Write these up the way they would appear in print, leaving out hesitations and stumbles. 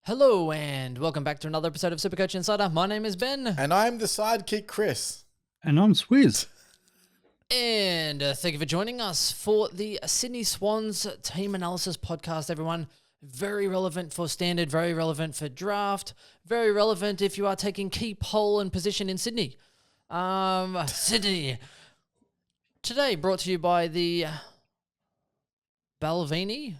Hello and welcome back to another episode of Supercoach Insider. My name is Ben. And I'm the sidekick, Chris. And I'm Swiz. And thank you for joining us for the Sydney Swans team analysis podcast, everyone. Very relevant for standard, very relevant for draft, very relevant if you are taking key pole and position in Sydney. Sydney. Today brought to you by the Balvenie?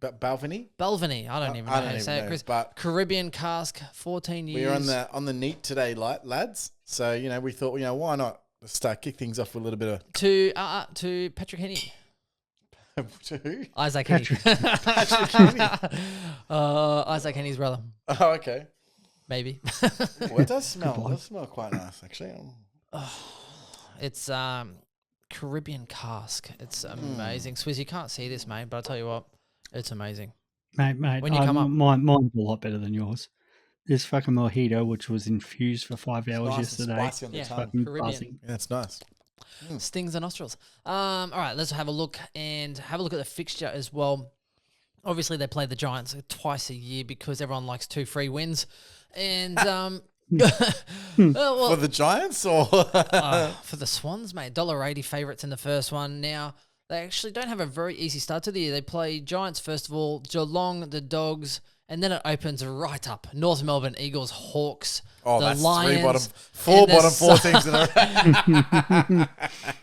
Balvenie? I don't even know how to say it, Chris. But Caribbean cask, 14 years. we're on the neat today, lads. So, we thought, why not start kick things off with a little bit of... To Patrick Heaney. To who? Isaac Heaney. Patrick Heaney. Isaac Heaney's brother. Oh, okay. Maybe. Well, it does smell quite nice, actually. It's Caribbean cask. It's amazing. Swizz, you can't see this, mate, but I'll tell you what, it's amazing. Mate, When you come up. mine's a lot better than yours. This fucking mojito, which was infused for 5 hours yesterday. Spicy on the Yeah. tongue. Fucking Caribbean. buzzing. Yeah, that's nice. Stings the nostrils. All right, let's have a look at the fixture as well. Obviously, they play the Giants twice a year because everyone likes 2 free wins. And For the Giants or... for the Swans, mate, $1.80 favourites in the first one. Now, they actually don't have a very easy start to the year. They play Giants first of all, Geelong, the Dogs, and then it opens right up. North Melbourne, Eagles, Hawks, Oh, the that's Lions. four the bottom 4 teams in a row.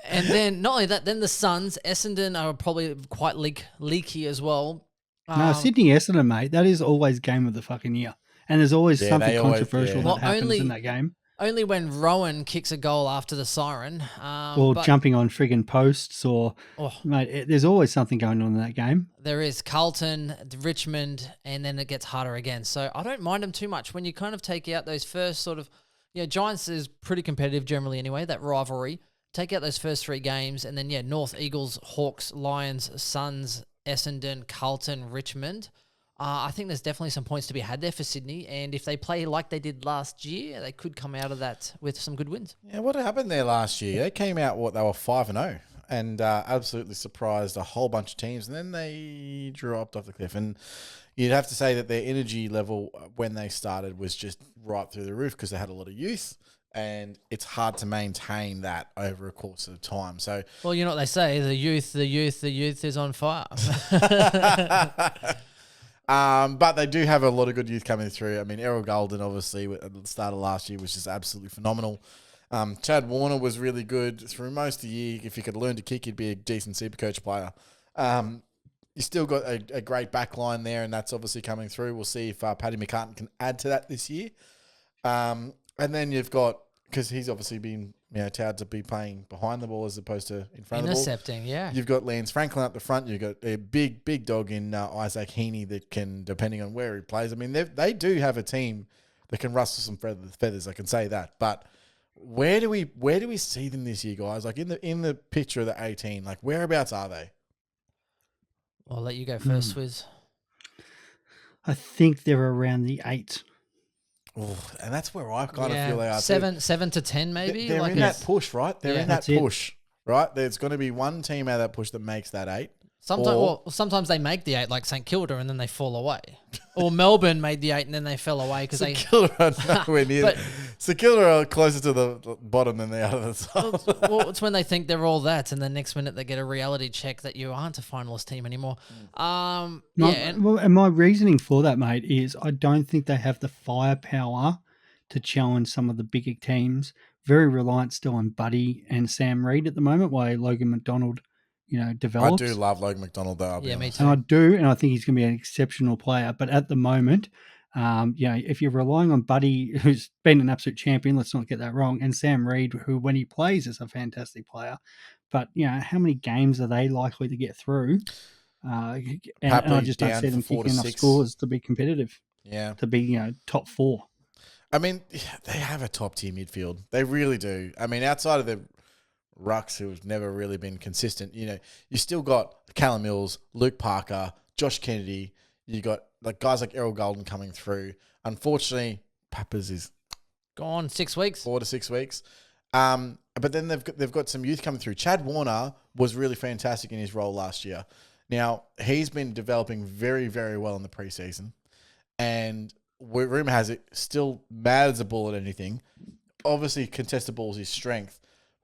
And then, not only that, then the Suns, Essendon are probably quite leaky as well. No, Sydney Essendon, mate, that is always game of the fucking year. And there's always Yeah, something they always- controversial yeah. Well, that happens only- in that game. Only when Rowan kicks a goal after the siren. Or but jumping on friggin' posts or, Oh. mate, there's always something going on in that game. There is Carlton, Richmond, and then it gets harder again. So I don't mind them too much when you kind of take out those first sort of, Giants is pretty competitive generally anyway, that rivalry. Take out those first 3 games, and then, North, Eagles, Hawks, Lions, Suns, Essendon, Carlton, Richmond. I think there's definitely some points to be had there for Sydney, and if they play like they did last year, they could come out of that with some good wins. Yeah, what happened there last year? They came out, they were 5-0 and absolutely surprised a whole bunch of teams, and then they dropped off the cliff. And you'd have to say that their energy level when they started was just right through the roof because they had a lot of youth, and it's hard to maintain that over a course of time. So, Well, you know what they say, the youth is on fire. but they do have a lot of good youth coming through. I mean, Errol Golden, obviously, at the start of last year was just absolutely phenomenal. Chad Warner was really good through most of the year. If he could learn to kick, he'd be a decent Supercoach player. You still got a great back line there, and that's obviously coming through. We'll see if Paddy McCartan can add to that this year. And then you've got, because he's obviously been touted to be playing behind the ball as opposed to in front of the ball. Intercepting, yeah. You've got Lance Franklin up the front. You've got a big dog in Isaac Heaney that can, depending on where he plays. I mean, they do have a team that can rustle some feathers. I can say that. But where do we see them this year, guys? Like in the picture of the 18, like whereabouts are they? I'll let you go first, Swizz. I think they're around the 8. Oh, and that's where I kind of feel they are. 7 to 10 maybe. They're in that push, right? They're in that That's it. push, right? There's going to be one team out of that push that makes that 8. Sometimes they make the 8 like St Kilda and then they fall away. Or Melbourne made the 8 and then they fell away because St Kilda are nowhere near. But- St Kilda are closer to the bottom than they are to the top. well, it's when they think they're all that, and then next minute they get a reality check that you aren't a finalist team anymore. And My reasoning for that, mate, is I don't think they have the firepower to challenge some of the bigger teams. Very reliant still on Buddy and Sam Reid at the moment, while Logan McDonald, develops. I do love Logan McDonald, though. I'll be Yeah, me honest. too. And I do, and I think he's going to be an exceptional player. But at the moment, if you're relying on Buddy, who's been an absolute champion, let's not get that wrong, and Sam Reid, who when he plays is a fantastic player, but how many games are they likely to get through? And I just don't down see them for 4 to kicking enough 6. scores to be competitive, Yeah. to be top 4. I mean, they have a top-tier midfield. They really do. I mean, outside of the rucks who have never really been consistent, you still got Keller Mills, Luke Parker, Josh Kennedy. You got guys like Errol Golden coming through. Unfortunately, Pappers is gone 6 weeks. 4 to 6 weeks. But then they've got some youth coming through. Chad Warner was really fantastic in his role last year. Now, he's been developing very, very well in the preseason. and rumour has it still mad as a ball at anything. Obviously, contested balls is strength.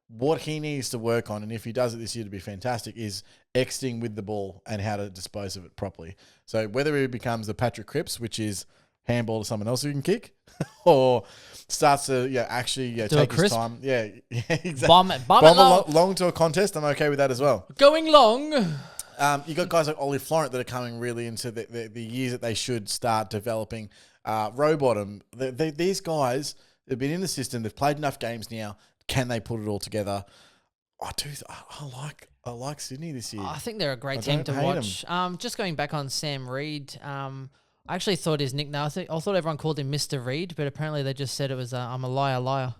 What he needs to work on, and if he does it this year to be fantastic, is exiting with the ball and how to dispose of it properly. So whether he becomes the Patrick Cripps, which is handball to someone else who can kick, or starts to actually take his time. Yeah, exactly. Bomb it long to a contest. I'm okay with that as well. Going long. You got guys like Ollie Florent that are coming really into the years that they should start developing. Rowbottom. These guys have been in the system. They've played enough games now. Can they put it all together? I like Sydney this year. I think they're a great team to watch. Just going back on Sam Reid, I actually thought his nickname, I thought everyone called him Mr. Reid, but apparently they just said it was I'm a liar.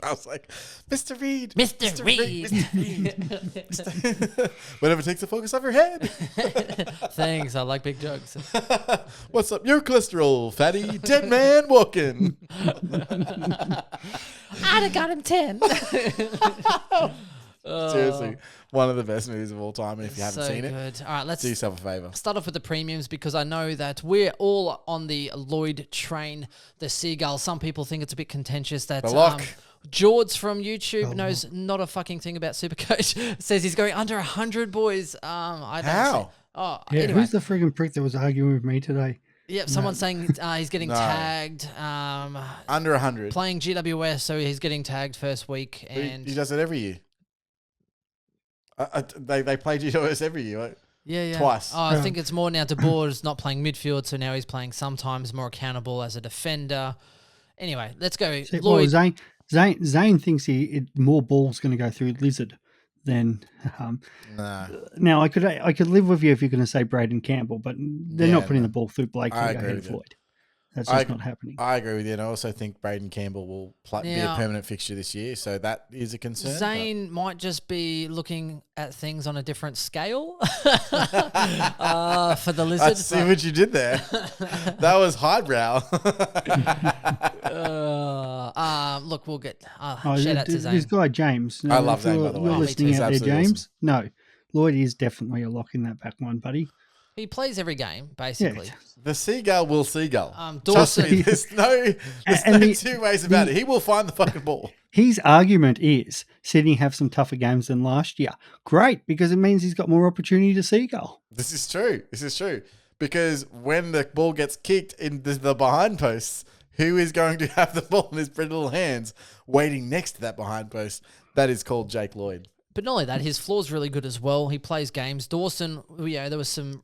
I was like, Mr. Reid. Mr. Reid. Mr. Reid. Whatever takes the focus off your head. Thanks. I like big jokes. What's up? Your cholesterol, fatty. Dead man walking. I'd have got him 10. Seriously, one of the best movies of all time. And if you haven't seen it, all right, let's do yourself a favour. Start off with the premiums because I know that we're all on the Lloyd train, the Seagull. Some people think it's a bit contentious that George from YouTube knows not a fucking thing about Supercoach. Says he's going under 100 boys. I don't How? Anyway. Who's the friggin' prick that was arguing with me today? Yeah, someone's saying he's getting tagged. Under 100. Playing GWS, so he's getting tagged first week. And he does it every year. They play GWS every year, right? Yeah. Twice. I think it's more now to Board's not playing midfield, so now he's playing sometimes more accountable as a defender. Anyway, let's go. Lloyd. Well, Zane thinks more ball's going to go through Lizard than. Now I could live with you if you're going to say Braden Campbell, but they're not putting the ball through Blake to go ahead of Floyd. That's just not happening. I agree with you, and I also think Braden Campbell will be a permanent fixture this year, so that is a concern. Zane might just be looking at things on a different scale for the Lizard. I see what you did there. That was highbrow. Look, we'll get shout out to Zane. This guy James. I love Zane, by the way. You're listening out there, James. Awesome. No, Lloyd is definitely a lock in that back one, buddy. He plays every game, basically. Yeah. The Seagull will Seagull. Dawson. There's no two ways about it. He will find the fucking ball. His argument is Sydney have some tougher games than last year. Great, because it means he's got more opportunity to Seagull. This is true. Because when the ball gets kicked in the behind posts, who is going to have the ball in his pretty little hands waiting next to that behind post? That is called Jake Lloyd. But not only that, his floor's really good as well. He plays games. Dawson, there was some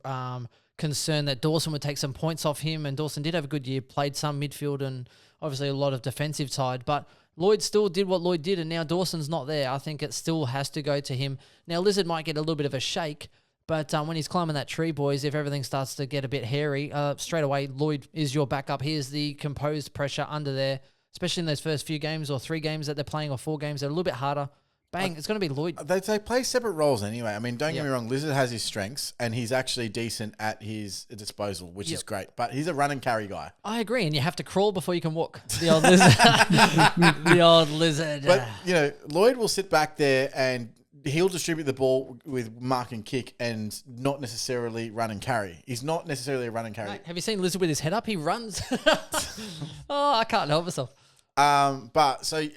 concern that Dawson would take some points off him, and Dawson did have a good year, played some midfield and obviously a lot of defensive side, but Lloyd still did what Lloyd did, and now Dawson's not there. I think it still has to go to him. Now, Lizard might get a little bit of a shake, but when he's climbing that tree, boys, if everything starts to get a bit hairy, straight away, Lloyd is your backup. He is the composed pressure under there, especially in those first few games or 3 games that they're playing or 4 games. They're a little bit harder. Bang, it's going to be Lloyd. They play separate roles anyway. I mean, don't get me wrong, Lizard has his strengths and he's actually decent at his disposal, which is great. But he's a run and carry guy. I agree, and you have to crawl before you can walk. The old Lizard. The old Lizard. But, Lloyd will sit back there and he'll distribute the ball with mark and kick and not necessarily run and carry. He's not necessarily a run and carry. Mate, have you seen Lizard with his head up? He runs. I can't help myself. Obviously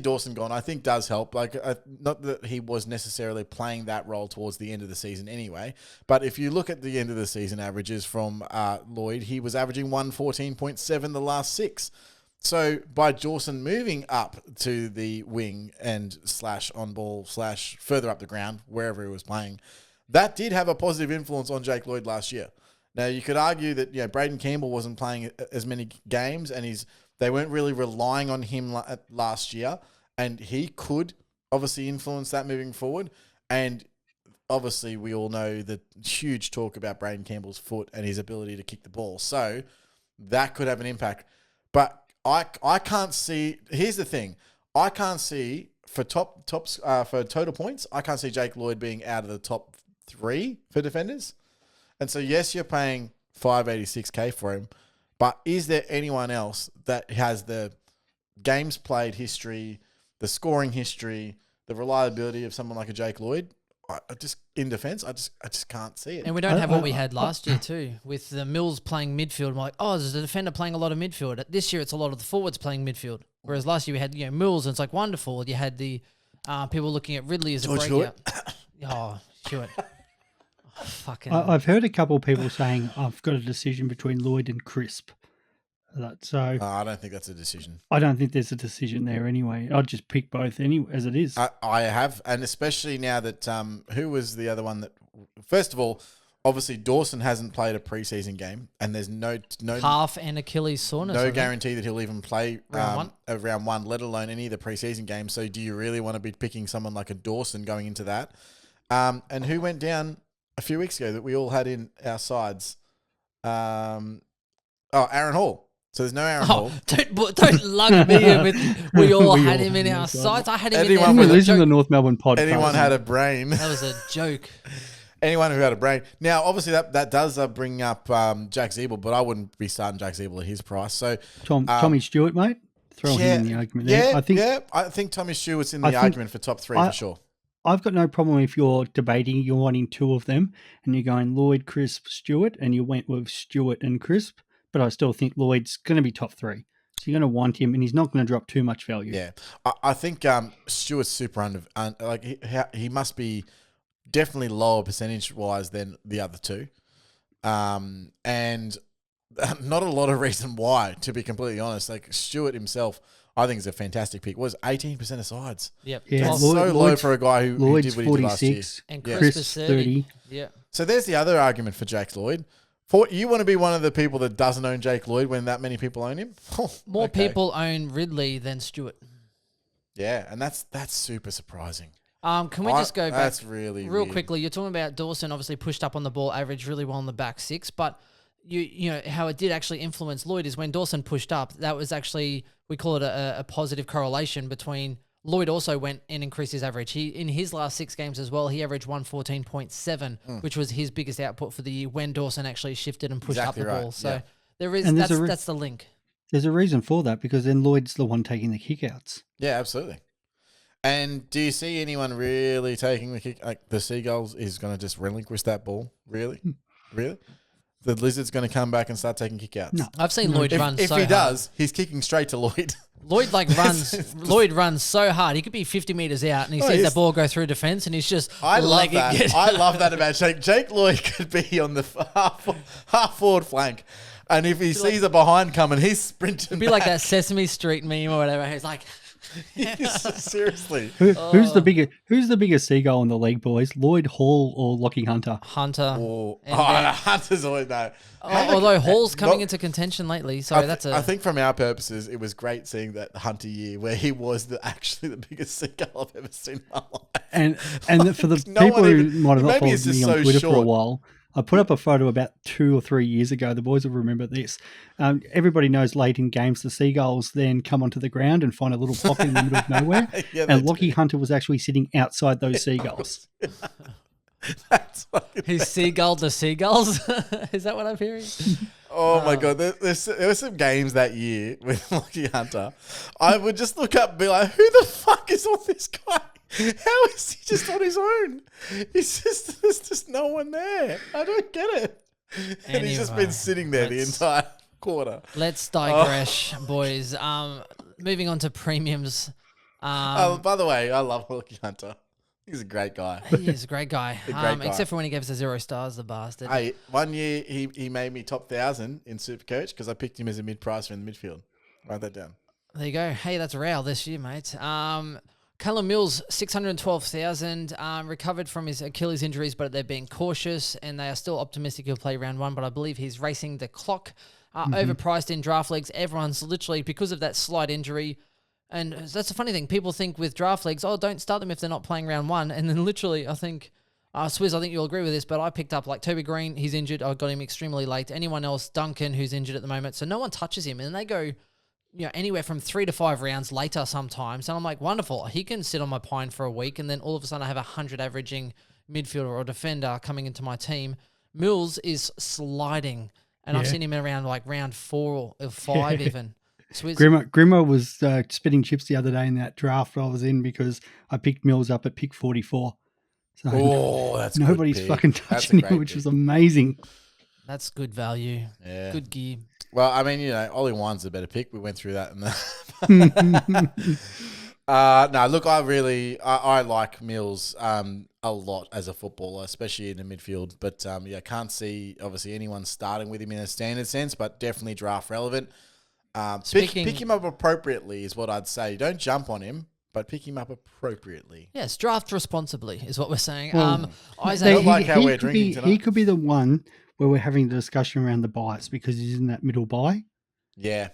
Dawson gone, I think does help. Not that he was necessarily playing that role towards the end of the season anyway, but if you look at the end of the season averages from Lloyd, he was averaging 114.7 the last 6. So by Dawson moving up to the wing and / on ball / further up the ground, wherever he was playing, that did have a positive influence on Jake Lloyd last year. Now you could argue that Braden Campbell wasn't playing as many games and they weren't really relying on him last year, and he could obviously influence that moving forward. And obviously, we all know the huge talk about Braden Campbell's foot and his ability to kick the ball. So that could have an impact. But I can't see. Here's the thing: I can't see for for total points. I can't see Jake Lloyd being out of the top 3 for defenders. And so yes, you're paying $586K for him. But is there anyone else that has the games played history, the scoring history, the reliability of someone like a Jake Lloyd? I just in defence, I just can't see it. And we don't have what we had last year too, with the Mills playing midfield. We're like, oh, there's a defender playing a lot of midfield. This year, it's a lot of the forwards playing midfield. Whereas last year we had Mills, and it's like wonderful. You had the people looking at Ridley as a breakout. Oh, Hewitt. Oh, fucking. I've heard a couple of people saying I've got a decision between Lloyd and Crisp. So I don't think that's a decision. I don't think there's a decision there anyway. I'd just pick both anyway, as it is. I have, and especially now that who was the other one that? First of all, obviously Dawson hasn't played a preseason game, and there's no calf and Achilles soreness. No guarantee that he'll even play round one, let alone any of the preseason games. So do you really want to be picking someone like a Dawson going into that? And who went down a few weeks ago that we all had in our sides? Aaron Hall. So there's no Aaron Hall. Don't lug me in with we all had him in our sides. I had him in there. Listen to the North Melbourne podcast. Anyone had a brain. That was a joke. Anyone who had a brain. Now, obviously, that does bring up Jack Zeeble, but I wouldn't be starting Jack Zeeble at his price. So Tommy Stewart, mate, throw him in the argument there. I think Tommy Stewart's in the argument for top three for sure. I've got no problem if you're debating, you're wanting two of them, and you're going Lloyd, Crisp, Stewart, and you went with Stewart and Crisp. But I still think Lloyd's going to be top three. So you're going to want him, and he's not going to drop too much value. Yeah. I think Stewart's super he must be definitely lower percentage-wise than the other two. And not a lot of reason why, to be completely honest. Like, Stewart himself, I think is a fantastic pick. Was 18% of sides. Yep. Yeah, that's so low for a guy who did what he did last year. And Chris is 30. Yeah. So there's the other argument for Jake Lloyd. You want to be one of the people that doesn't own Jake Lloyd when that many people own him? More people own Ridley than Stewart. Yeah, and that's super surprising. Can we just go back? That's really real weird. quickly. You're talking about Dawson obviously pushed up on the ball, averaged really well in the back six, but you know how it did actually influence Lloyd is when Dawson pushed up. That was actually, we call it a positive correlation between. Lloyd also went and increased his average. In his last 6 games as well, he averaged 114.7, which was his biggest output for the year when Dawson actually shifted and pushed up the ball. So that's the link. There's a reason for that, because then Lloyd's the one taking the kickouts. Yeah, absolutely. And do you see anyone really taking the kick? Like the Seagulls is going to just relinquish that ball? Really? Really? The Lizard's going to come back and start taking kickouts? No, I've seen Lloyd run if so he hard. does, he's kicking straight to Lloyd. Lloyd Lloyd runs so hard. He could be 50 metres out and he sees that ball go through defence and he's just I love that. it. I love that about Jake. Jake Lloyd could be on the half forward flank. And if he sees a behind coming, he's sprinting It'd be like that Sesame Street meme or whatever. He's like... Seriously. Who's the biggest seagull in the league, boys? Lloyd, Hall, or Lockie Hunter? Hunter. Hunter's always no. Although Hall's coming into contention lately, so I think from our purposes, it was great seeing that Hunter year where he was actually the biggest seagull I've ever seen in my life. And for the people who might have not followed me on Twitter for a while, I put up a photo about 2 or 3 years ago. The boys will remember this. Everybody knows late in games, the Seagulls then come onto the ground and find a little pocket in the middle of nowhere. And Lockie Hunter was actually sitting outside those Seagulls. That's He's seagulled the Seagulls? Is that what I'm hearing? Oh my God. There were some games that year with Lockie Hunter. I would just look up and be like, who the fuck is on this guy? How is he just on his own? There's just no one there. I don't get it. And he's just been sitting there the entire quarter. Let's digress, boys. Moving on to premiums. By the way, I love Lockie Hunter. He's a great guy. He is a great guy. Guy. Except for when he gave us 0 stars, the bastard. Hey, one year he made me top 1,000 in Supercoach because I picked him as a mid-pricer in the midfield. Write that down. There you go. Hey, that's a row this year, mate. Keller Mills, 612,000, recovered from his Achilles injuries, but they're being cautious and they are still optimistic he'll play round 1, but I believe he's racing the clock. Overpriced in draft leagues. Everyone's literally, because of that slight injury, and that's the funny thing, people think with draft leagues, don't start them if they're not playing round 1, and then literally, I think, Swiz, I think you'll agree with this, but I picked up like Toby Green, he's injured, I got him extremely late. Anyone else, Duncan, who's injured at the moment, so no one touches him, and they go... anywhere from 3 to 5 rounds later sometimes. And I'm like, wonderful. He can sit on my pine for a week and then all of a sudden I have 100 averaging midfielder or defender coming into my team. Mills is sliding and I've seen him around like round 4 or 5 even. Grimmer was spitting chips the other day in that draft I was in because I picked Mills up at pick 44. So that's nobody's good pick. fucking That's a touching him, great which pick. was amazing. That's good value. Yeah. Good gear. Well, I mean, Ollie Wine's a better pick. We went through that in the. No, look, I like Mills a lot as a footballer, especially in the midfield. But can't see obviously anyone starting with him in a standard sense, but definitely draft relevant. Pick him up appropriately is what I'd say. Don't jump on him, but pick him up appropriately. Yes, draft responsibly is what we're saying. Well, Isaac, I don't like how we're drinking tonight. He could be the one where we're having the discussion around the buys because he's in that middle buy. Yeah.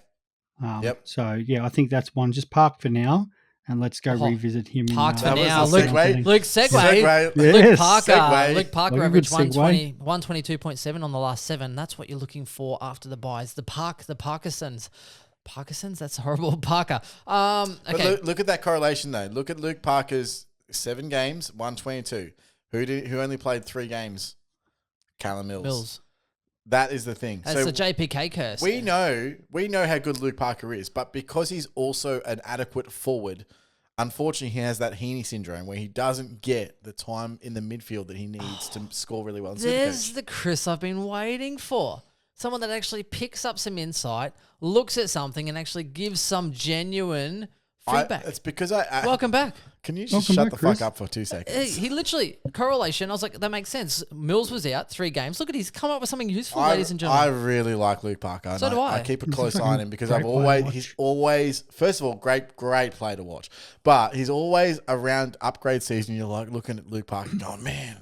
Yep. So, I think that's one. Just park for now and let's go revisit him. Park for That was now. a segue. Luke, segue. Yes. Luke Parker. Segue. Luke Parker Like a averaged good segue. 122.7 on the last 7. That's what you're looking for after the buys. The Parkinsons. Parkinsons? That's horrible. Parker. Okay. But look at that correlation, though. Look at Luke Parker's 7 games, 122. Who only played 3 games? Keller Mills. That is the thing. That's the JPK curse. We know how good Luke Parker is, but because he's also an adequate forward, unfortunately he has that Heaney syndrome where he doesn't get the time in the midfield that he needs to score really well. There's the Chris I've been waiting for. Someone that actually picks up some insight, looks at something, and actually gives some genuine feedback. It's because I Welcome back. Can you just shut the fuck up for 2 seconds? He literally, correlation, I was like, that makes sense. Mills was out 3 games. Look at he's come up with something useful, ladies and gentlemen. I really like Luke Parker. So do I. I keep a close eye on him because he's always, first of all, great player to watch. But he's always around upgrade season. You're like looking at Luke Parker going, man,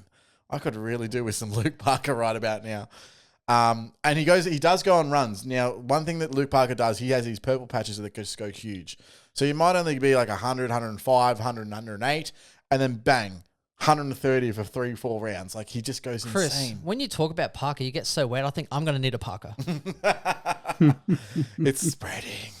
I could really do with some Luke Parker right about now. And he does go on runs. Now, one thing that Luke Parker does, he has these purple patches that just go huge. So you might only be like 100, 105, 100, 108, and then bang, 130 for 3-4 rounds. Like he just goes Chris, insane. when you talk about Parker, you get so wet. I think I'm going to need a Parker. It's spreading.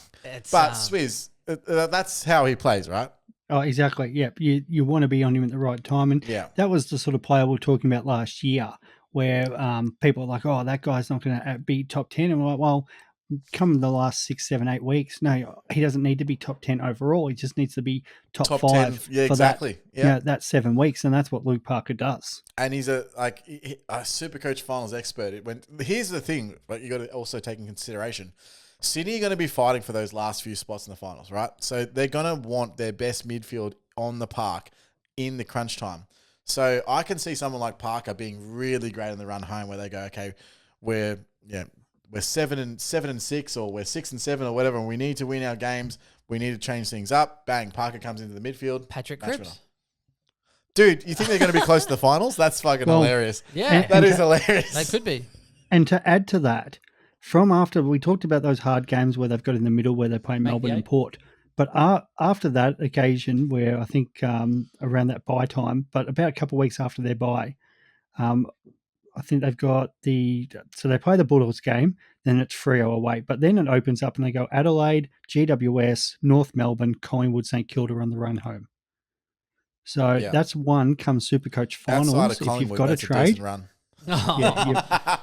But Swiz, that's how he plays, right? Oh, exactly. Yep. You want to be on him at the right time. And that was the sort of player we were talking about last year where people are like, oh, that guy's not going to be top 10. And we're like, well, come the last 6, 7, 8 weeks, no, he doesn't need to be top 10 overall. He just needs to be top 5. 10. Yeah, exactly. That 7 weeks. And that's what Luke Parker does. And he's a Supercoach finals expert. Here's the thing, but you got to also take in consideration. Sydney are going to be fighting for those last few spots in the finals, right? So they're going to want their best midfield on the park in the crunch time. So I can see someone like Parker being really great in the run home where they go, okay, we're 7 and 6 or we're 6 and 7 or whatever, and we need to win our games. We need to change things up. Bang, Parker comes into the midfield. Patrick Cripps. Dude, you think they're going to be close to the finals? That's fucking hilarious. Yeah. That is hilarious. They could be. And to add to that, from after we talked about those hard games where they've got in the middle where they play Melbourne and Port, but after that occasion where I think around that bye time, but about a couple of weeks after their bye, I think they've got so they play the Bulldogs game, then it's Freo away, but then it opens up and they go Adelaide, GWS, North Melbourne, Collingwood, St Kilda on the run home. So that's one come Supercoach finals. If you've got a trade, run.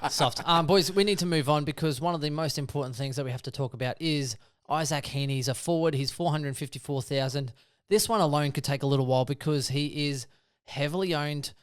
Soft. Boys, we need to move on because one of the most important things that we have to talk about is Isaac Heaney. He's a forward. He's 454,000. This one alone could take a little while because he is heavily owned,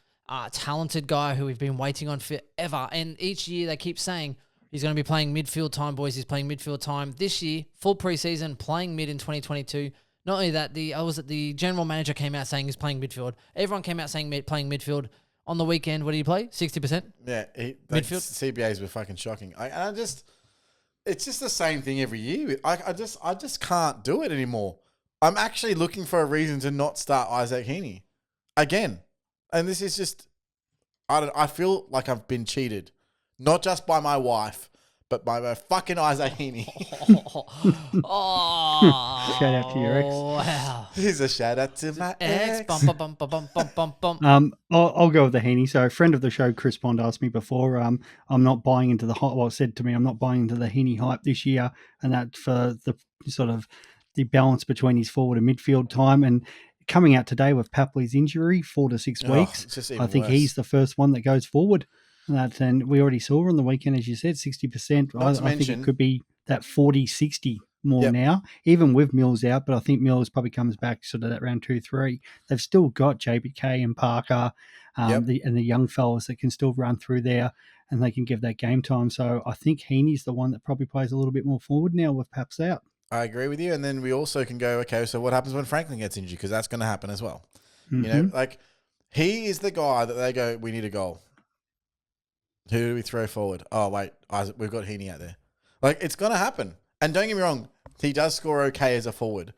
talented guy who we've been waiting on forever. And each year they keep saying he's going to be playing midfield time, boys. He's playing midfield time. This year, full preseason, playing mid in 2022. Not only that, the general manager came out saying he's playing midfield. Everyone came out saying playing midfield. On the weekend, what did he play? 60%? Yeah. Midfield? CBAs were fucking shocking. It's just the same thing every year. I just can't do it anymore. I'm actually looking for a reason to not start Isaac Heaney again. And this is just, I feel like I've been cheated. Not just by my wife, but by my fucking Isaac Heaney. Oh. Shout out to your ex. Wow. Here's a shout out to my ex. Bum, bum, bum, bum, bum, bum. I'll go with the Heaney. So a friend of the show, Chris Bond, asked me before, I'm not buying into the hype. Well, said to me, I'm not buying into the Heaney hype this year. And that for the sort of the balance between his forward and midfield time. And coming out today with Papley's injury, 4 to 6 weeks, I think he's the first one that goes forward. And we already saw on the weekend, as you said, 60%. I think it could be that 40-60 more now, even with Mills out. But I think Mills probably comes back sort of that round 2-3. They've still got JBK and Parker, and the young fellas that can still run through there, and they can give that game time. So I think Heaney's the one that probably plays a little bit more forward now with Paps out. I agree with you. And then we also can go, okay, so what happens when Franklin gets injured? Because that's going to happen as well. You know, like he is the guy that they go, we need a goal. Who do we throw forward? Oh, wait, Isaac, we've got Heaney out there. Like, it's going to happen. And don't get me wrong, he does score okay as a forward.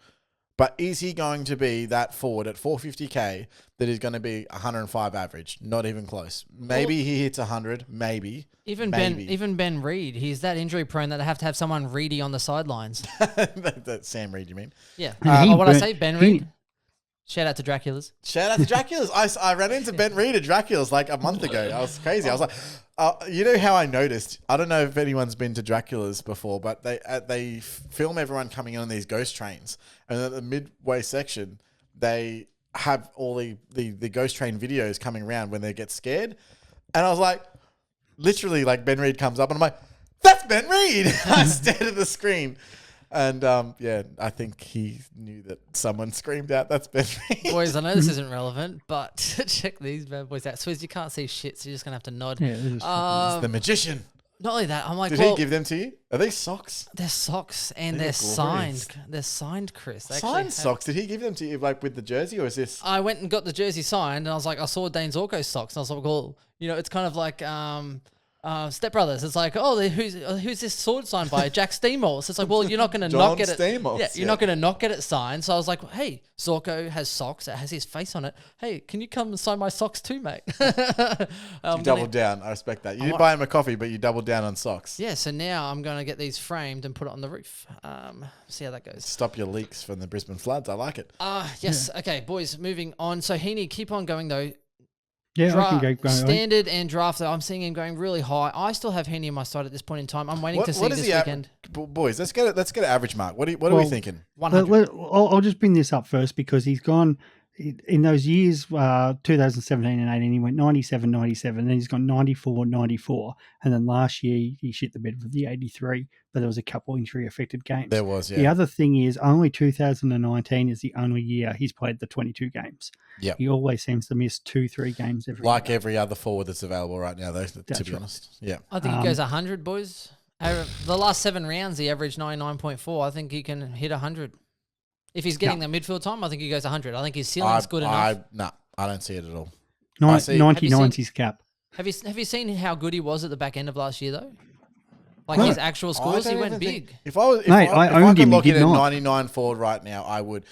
But is he going to be that forward at 450K that is going to be 105 average? Not even close. Maybe he hits 100. Maybe. Even Ben Reed, he's that injury prone that they have to have someone Reedy on the sidelines. That Sam Reed, you mean? Yeah. What I say, Ben Reed? Shout out to Draculas. Shout out to Draculas. I ran into Ben Reed at Draculas like a month ago. I was crazy. I was like, you know how I noticed? I don't know if anyone's been to Draculas before, but they film everyone coming in on these ghost trains. And at the midway section, they have all the ghost train videos coming around when they get scared. And I was like, literally, like Ben Reed comes up and I'm like, that's Ben Reed. I stared at the screen. And, I think he knew that someone screamed out, that's Ben Reed. Boys, I know this isn't relevant, but check these bad boys out. Swizz, you can't see shit, so you're just going to have to nod. Yeah, this is It's the magician. Not only that, I'm like, Did he give them to you? Are they socks? They're socks, and they're signed. They're signed, Chris. They signed socks? Did he give them to you, like, with the jersey, or is this? I went and got the jersey signed, and I was like, I saw Dane Zorko's socks, and I was like, well, you know, it's kind of like Step Brothers. It's like, oh, who's this sword signed by? Jack Steamall. So it's like, well, you're not going to not get it. Yeah, you're not going to not get it signed. So I was like, hey, Zorko has socks that has his face on it. Hey, can you come and sign my socks too, mate? You doubled down. I respect that. You didn't buy him a coffee, but you doubled down on socks. Yeah, so now I'm going to get these framed and put it on the roof. See how that goes. Stop your leaks from the Brisbane floods. I like it. Yes. Yeah. Okay, boys, moving on. So Heaney, keep on going though. Yeah, I can go going. Standard and draft, I'm seeing him going really high. I still have Heaney on my side at this point in time. I'm waiting to see this weekend. Boys, let's get an average mark. What are we thinking? 100. I'll just bring this up first because he's gone in those years, 2017 and 18, he went 97, 97, then he's gone 94, 94. And then last year he shit the bed with the 83, but there was a couple injury-affected games. There was, yeah. The other thing is only 2019 is the only year he's played the 22 games. Yeah. He always seems to miss 2-3 games every year. Every other forward that's available right now, though, to be honest. Yeah. I think he goes 100, boys. The last 7 rounds, he averaged 99.4. I think he can hit 100. If he's getting the midfield time, I think he goes 100. I think his ceiling's good enough. I don't see it at all. 99's his cap. Have you seen how good he was at the back end of last year, though? Like his actual scores, he went big. If I could lock in at 99 forward right now, I would.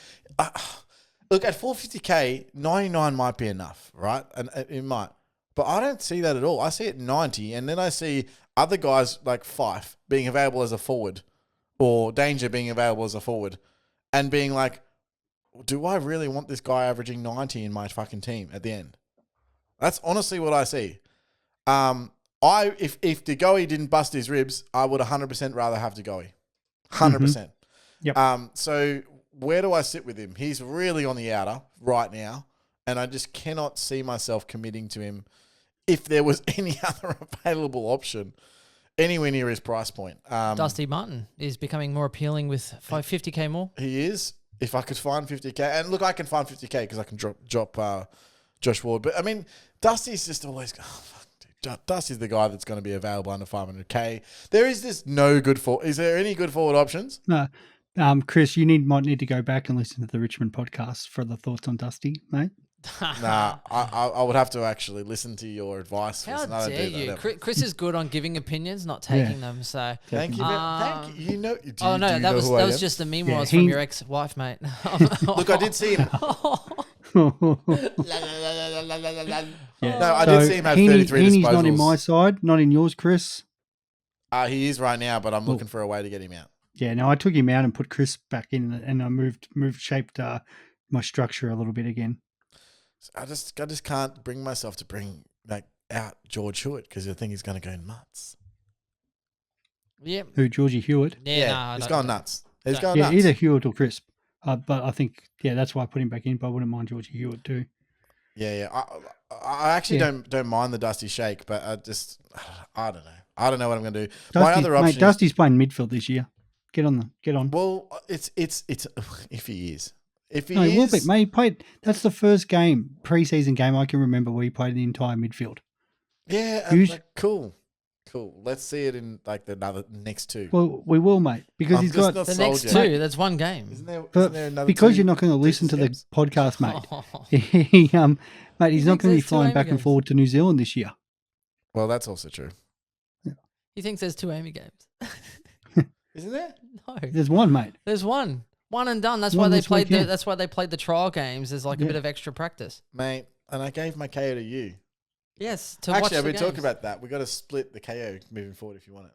Look, at 450K, 99 might be enough, right? And it might. But I don't see that at all. I see it 90, and then I see other guys like Fife being available as a forward or Danger being available as a forward and being like, do I really want this guy averaging 90 in my fucking team at the end? That's honestly what I see. If DeGoey didn't bust his ribs, I would 100% rather have DeGoey. 100%. Yep. So where do I sit with him? He's really on the outer right now, and I just cannot see myself committing to him if there was any other available option anywhere near his price point. Dusty Martin is becoming more appealing with 50K more. He is. If I could find 50K, and look, I can find 50K because I can drop Josh Ward. But I mean, Dusty's just always. Oh, fuck, dude. Dusty's the guy that's going to be available under 500K. There is this no good for. Is there any good forward options? No. Chris, you might need to go back and listen to the Richmond podcast for the thoughts on Dusty, mate. Nah, I would have to actually listen to your advice. How dare you? Chris is good on giving opinions, not taking them. So thank you. Thank you. You know. That was just the memoirs from your ex-wife, mate. Look, I did see him. No, I did see him have 33 disposals. He's not in my side, not in yours, Chris. He is right now, but I'm looking for a way to get him out. Yeah, no, I took him out and put Chris back in, and I shaped my structure a little bit again. I just can't bring myself to bring out George Hewitt because I think he's going to go nuts. Yeah. Who, Georgie Hewitt? Yeah, he's gone nuts. He's gone nuts. Either Hewitt or Crisp. But I think, that's why I put him back in, but I wouldn't mind Georgie Hewitt too. Yeah. I actually don't mind the Dusty shake, but I don't know. I don't know what I'm going to do. My other option Dusty's playing midfield this year. Get on. Well, it's if he is. If he No, he will be. is, Mate, he played. That's the first preseason game I can remember where he played the entire midfield. yeah, cool. Let's see it in like the next two. Well, we will, mate, because he's got the next two. That's one game. Isn't there but another because two you're not going to listen to the steps? podcast, mate. Mate, he's You not think going to be there's two flying Amy back and games? forward to New Zealand this year. Well, that's also true. He thinks there's 2 Amy games. Isn't there? No, There's one, mate. there's one and done. That's One why they this played. weekend. That's why they played the trial games. There's like a Yeah. bit of extra practice. Mate, and I gave my KO to you. Yes, to watch Actually, I've the been talking games. about that. We've got to split the KO moving forward if you want it.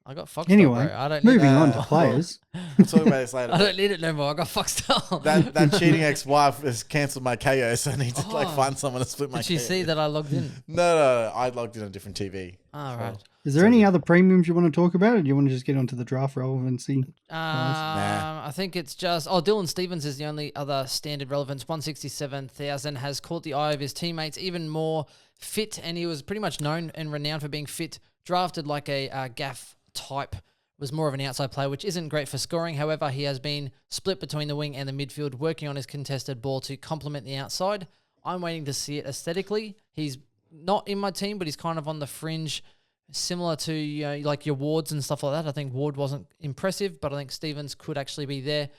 I got Foxtel, Anyway, bro. I don't moving need on it. to players. We'll talk about this later. I don't need it no more. I got Foxtel. That cheating ex-wife has cancelled my KO, so I need to Oh. find someone to split my Did she KO. see that I logged in? No, I logged in on a different TV. All right. Is there any other premiums you want to talk about, or do you want to just get onto the draft relevancy? Nah. I think it's just Dylan Stevens is the only other standard relevance. 167,000 has caught the eye of his teammates, even more fit, and he was pretty much known and renowned for being fit. Drafted like a gaff type, was more of an outside player, which isn't great for scoring. However, he has been split between the wing and the midfield, working on his contested ball to complement the outside. I'm waiting to see it aesthetically. He's not in my team, but he's kind of on the fringe, similar to like your Wards and stuff like that. I think Ward wasn't impressive, but I think Stevens could actually be there.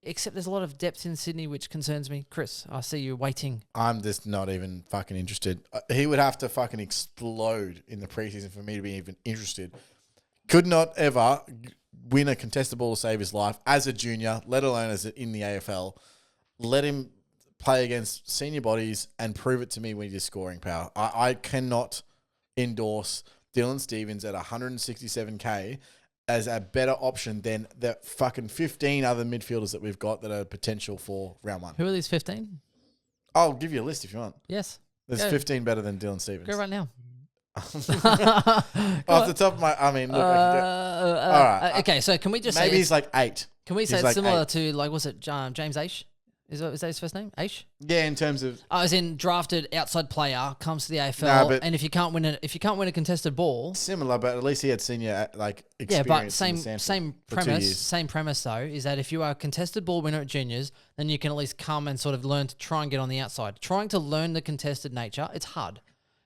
Except there's a lot of depth in Sydney, which concerns me. Chris, I see you waiting. I'm just not even fucking interested. He would have to fucking explode in the preseason for me to be even interested. Could not ever win a contested ball to save his life as a junior, let alone as in the AFL. Let him play against senior bodies and prove it to me when he's scoring power. I cannot endorse Dylan Stevens at 167k as a better option than the fucking 15 other midfielders that we've got that are potential for round one. Who are these 15? I'll give you a list if you want. Yes. There's Go. 15 better than Dylan Stevens. Go right now. Off the top of my, I mean, look, all right. Okay, so can we just Maybe say he's like 8. can we say he's it's like similar 8. to like was it James Aish? Is that his first name? Aish? Yeah, in terms of As in drafted outside player comes to the AFL, Nah, but- and if you can't win a contested ball, similar, but at least he had senior like yeah, experience. but in the same Samson for 2 years. same premise though is that if you are a contested ball winner at juniors, then you can at least come and sort of learn to try and get on the outside. Trying to learn the contested nature, it's hard.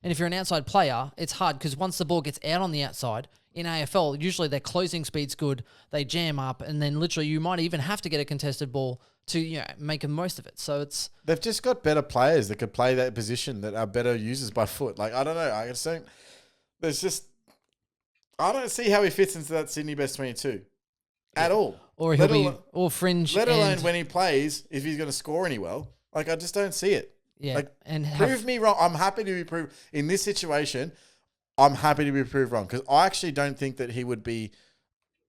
And if you're an outside player, it's hard because once the ball gets out on the outside, in AFL, usually their closing speed's good, they jam up, and then literally you might even have to get a contested ball to make the most of it. So it's... They've just got better players that could play that position that are better users by foot. Like, I don't know. I just don't... There's just... I don't see how he fits into that Sydney Best 22 at all. Or he'll be all fringe. Let alone and, when he plays, if he's going to score any well. Like, I just don't see it. yeah, like, and Prove me wrong. I'm happy to be proved. In this situation, I'm happy to be proved wrong because I actually don't think that he would be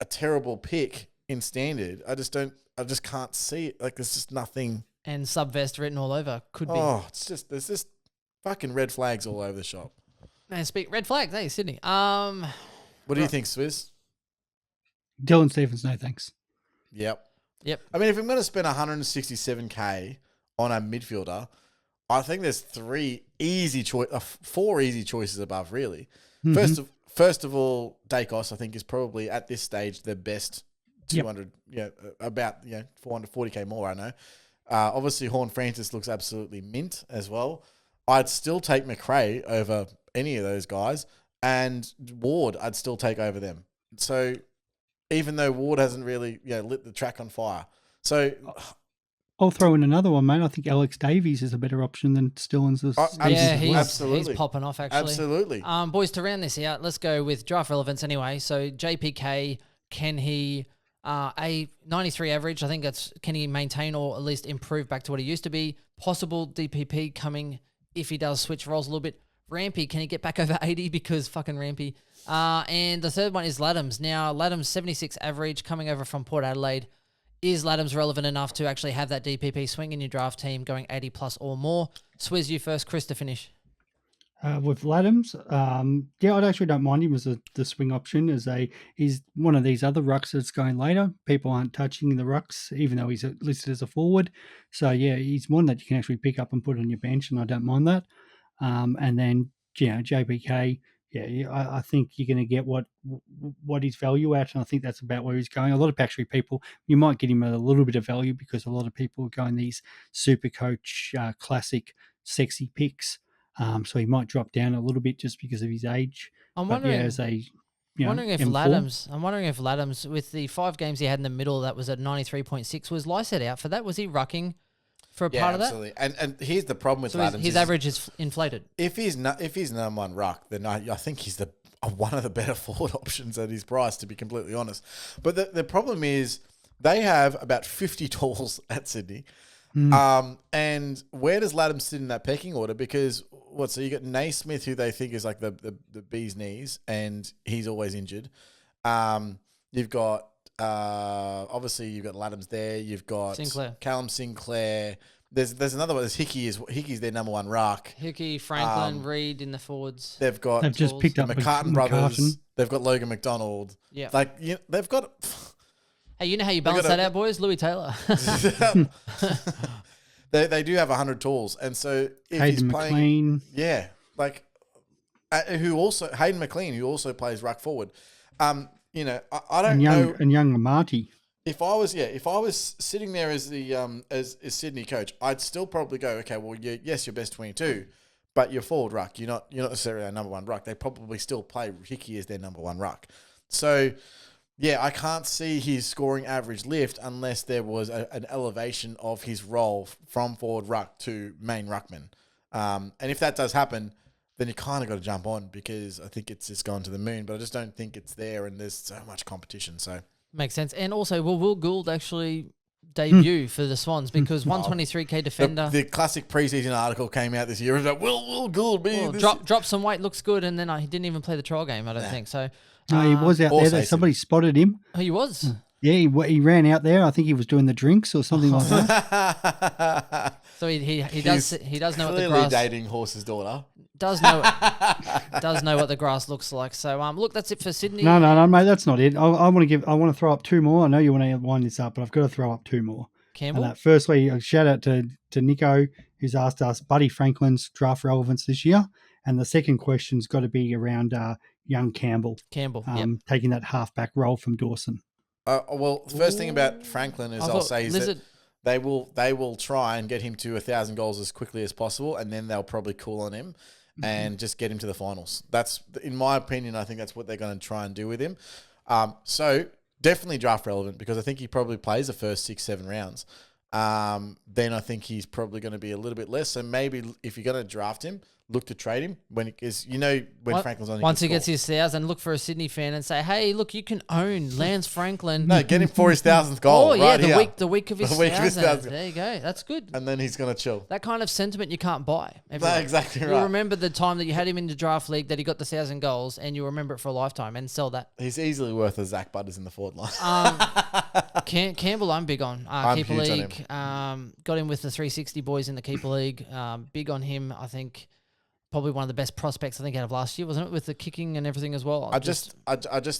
a terrible pick in standard. I just can't see it. Like, there's just nothing. and subvest written all over could be. Oh, there's just fucking red flags all over the shop. And speak red flags, hey Sydney. What do you think, Swizz? Dylan Stevens, no thanks. Yep. Yep. I mean, if I'm going to spend 167k on a midfielder, I think there's 4 easy choices above, really. Mhm. First of all, Dacos, I think, is probably at this stage the best 200, about 440k more, I know. Obviously, Horn Francis looks absolutely mint as well. I'd still take McRae over any of those guys, and Ward I'd still take over them. So even though Ward hasn't really lit the track on fire. So I'll throw in another one, mate. I think Alex Davies is a better option than Stillens. Yeah, he's Absolutely. popping off actually. absolutely. Boys, to round this out, let's go with draft relevance anyway. So JPK, can he a 93 average? I think can he maintain or at least improve back to what he used to be? Possible DPP coming if he does switch roles a little bit. Rampy, can he get back over 80 because fucking Rampy? And the third one is Laddams. Now, Laddams 76 average coming over from Port Adelaide. Is Laddams relevant enough to actually have that DPP swing in your draft team going 80 plus or more? Swizz, you first, Chris to finish. With Laddams, I actually don't mind him as the swing option. He's one of these other rucks that's going later. People aren't touching the rucks, even though he's listed as a forward. So yeah, he's one that you can actually pick up and put on your bench, and I don't mind that. And then JPK, I think you're going to get what his value at, and I think that's about where he's going. A lot of Packtree people, you might get him a little bit of value because a lot of people are going these Supercoach classic sexy picks. So he might drop down a little bit just because of his age. I'm But wondering. as a Wondering if M4, I'm wondering if Laddams, with the 5 games he had in the middle, that was at 93.6, was Lysett out for that? Was he rucking for a part of that? Absolutely. And here's the problem with So Laddams. his average is inflated. If he's number one ruck, then I think he's one of the better forward options at his price, to be completely honest. But the problem is they have about 50 tools at Sydney. And where does Laddams sit in that pecking order? Because so you got Naismith, who they think is like the bee's knees, and he's always injured. You've got obviously you've got Laddams there. You've got Sinclair. Callum Sinclair. There's another one. There's Hickey's their number one ruck. Hickey, Franklin, Reed in the forwards. They've just picked up McCartan brothers. They've got Logan McDonald. Yeah. They've got. Hey, you know how you balance that out, boys? Louis Taylor. They do have 100 tools, and so if Hayden he's playing, McLean. Hayden McLean, who also plays ruck forward. I don't and know. And young Marty. If I was sitting there as the as Sydney coach, I'd still probably go, okay, well, yes, you're best 22, but you're forward ruck. You're not necessarily our number one ruck. They probably still play Hickey as their number one ruck. So, yeah, I can't see his scoring average lift unless there was an elevation of his role from forward ruck to main ruckman. And if that does happen, then you kind of got to jump on, because I think it's just gone to the moon. But I just don't think it's there, and there's so much competition. So makes sense. And also, will Gould actually debut for the Swans? Because 123k defender. The classic preseason article came out this year. It was like, will Gould be drop some weight, looks good, and then he didn't even play the trial game, I don't think. So No, he was out there. Somebody spotted him. Oh, he was? Yeah, he ran out there. I think he was doing the drinks or something like that. So he does know what the clearly grass dating Horse's daughter. does know what the grass looks like. So look, that's it for Sydney. No, mate, that's not it. I want to throw up 2 more. I know you want to wind this up, but I've got to throw up 2 more. Campbell. Firstly, a shout out to Nico, who's asked us Buddy Franklin's draft relevance this year, and the second question's got to be around young Campbell. Taking that halfback role from Dawson. Well, the first thing about Franklin is that they will try and get him to 1,000 goals as quickly as possible, and then they'll probably cool on him and just get him to the finals. That's, in my opinion, I think that's what they're going to try and do with him. So definitely draft relevant, because I think he probably plays the first 6-7 rounds. Then I think he's probably going to be a little bit less. So maybe if you're going to draft him, look to trade him when Franklin's on. Once he gets his 1,000, look for a Sydney fan and say, "Hey, look, you can own Lance Franklin." No, get him for his 1,000th goal. Oh yeah, right the week of his 1,000. There you go. That's good. And then he's going to chill. That kind of sentiment you can't buy. No, exactly right. You'll remember the time that you had him in the draft league that he got the 1,000 goals, and you'll remember it for a lifetime and sell that. He's easily worth a Zach Butters in the forward line. Campbell, I'm big on. I'm Keeper huge League. on him. Got him with the 360 boys in the Keeper League. Big on him. I think probably one of the best prospects I think out of last year, wasn't it? With the kicking and everything as well. I just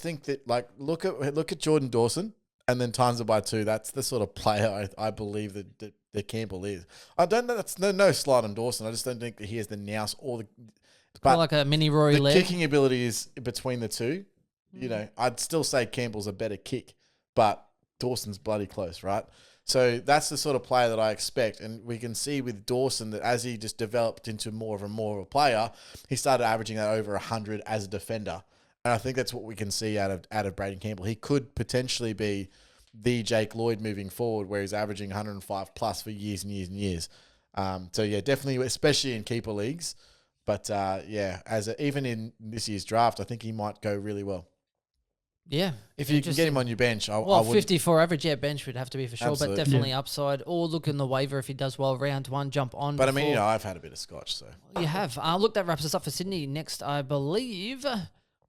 think that, like, look at Jordan Dawson and then times it by 2. That's the sort of player I believe that Campbell is. I don't know. That's no slight on Dawson. I just don't think that he has the nous or the. But like a mini Rory leg. The kicking ability is between the two. You know, I'd still say Campbell's a better kick, but Dawson's bloody close, right? So that's the sort of player that I expect. And we can see with Dawson that as he just developed into more of a player, he started averaging that over 100 as a defender. And I think that's what we can see out of Braden Campbell. He could potentially be the Jake Lloyd moving forward, where he's averaging 105 plus for years and years and years. So yeah, definitely, especially in keeper leagues. But even in this year's draft, I think he might go really well. Yeah. If you can get him on your bench, I would. 54 average, bench would have to be for sure, Absolutely. but definitely upside. Or look in the waiver if he does well round 1, jump on. But I mean, I've had a bit of scotch, so. You have. Look, that wraps us up for Sydney. Next, I believe,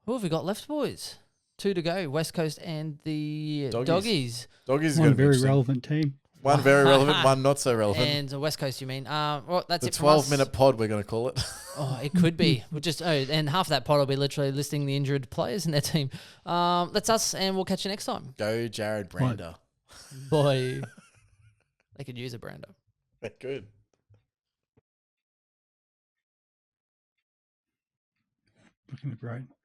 who have we got left, boys? 2 to go, West Coast and the Doggies. Doggies is one going to be very relevant team. One very relevant, one not so relevant. And West Coast, you mean? Well, that's the it from us. 12-minute pod, we're going to call it. Oh, it could be. And half of that pod will be literally listing the injured players in their team. That's us, and we'll catch you next time. Go Jared Brander. Boy. They could use a Brander. They could. Looking great.